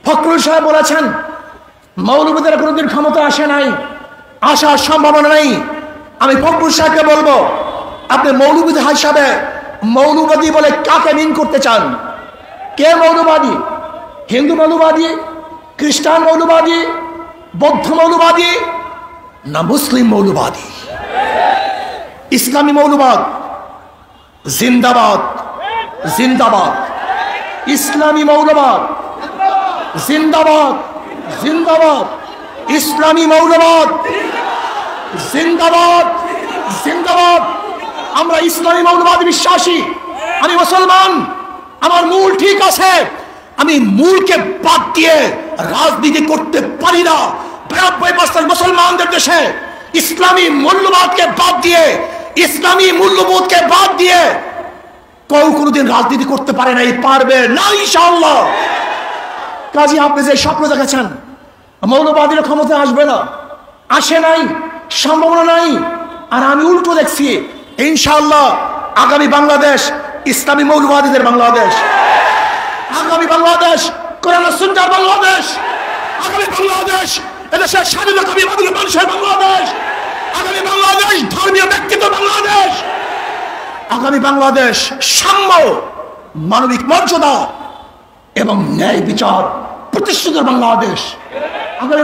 ফখরুল সাহেব বলেছেন মৌলবাদীরা কোনোদিন ক্ষমতা আসে নাই, আসার সম্ভাবনা নেই। আমি ফখরুল সাহেবকে বলবো, আপনি মৌলবাদী হিসাবে মৌলবাদী বলে কাকে মিন করতে চান? কে মৌলবাদী? হিন্দু মৌলবাদী, খ্রিস্টান মৌলবাদী, বৌদ্ধ মৌলবাদী, না মুসলিম মৌলবাদী? ইসলামী মৌলবাদ জিন্দাবাদ, জিন্দাবাদ। ইসলামী মৌলবাদ জিন্দাবাদ, জিন্দাবাদ। ইসলামী মৌলবাদ জিন্দাবাদ, জিন্দাবাদ। আমরা ইসলামী মৌলবাদ বিশ্বাসী। আমি মুসলমান, আমার মূল ঠিক আছে। আমি মূলকে বাদ দিয়ে রাজনীতি করতে পারি না। 92% মুসলমানদের দেশে ইসলামী মূল্যবোধকে বাদ দিয়ে, ইসলামী মূল্যবোধকে বাদ দিয়ে কেউ কোনোদিন রাজনীতি করতে পারে নাই, পারবে না ইনশাআল্লাহ। কাজী আপনি যে স্বপ্ন দেখেছেন মৌলবাদীরা ক্ষমতা আসবে না, আসে নাই, সম্ভাবনা নাই। আর আমি উল্টো দেখছি, ইনশাআল্লাহ আগামী বাংলাদেশ ইসলামী মৌলবাদীদের বাংলাদেশ, আগামী বাংলাদেশ কোরআন সুন্নাহর বাংলাদেশ, আগামী বাংলাদেশ এদেশের স্বাধীনতাবাদী মানুষের বাংলাদেশ, আগামী বাংলাদেশ ধর্মীয় ব্যক্তিত্ব বাংলাদেশ, আগামী বাংলাদেশ সাম্য, মানবিক মর্যাদা এবং ন্যায় বিচার প্রতিষ্ঠিত বাংলাদেশ। আগামী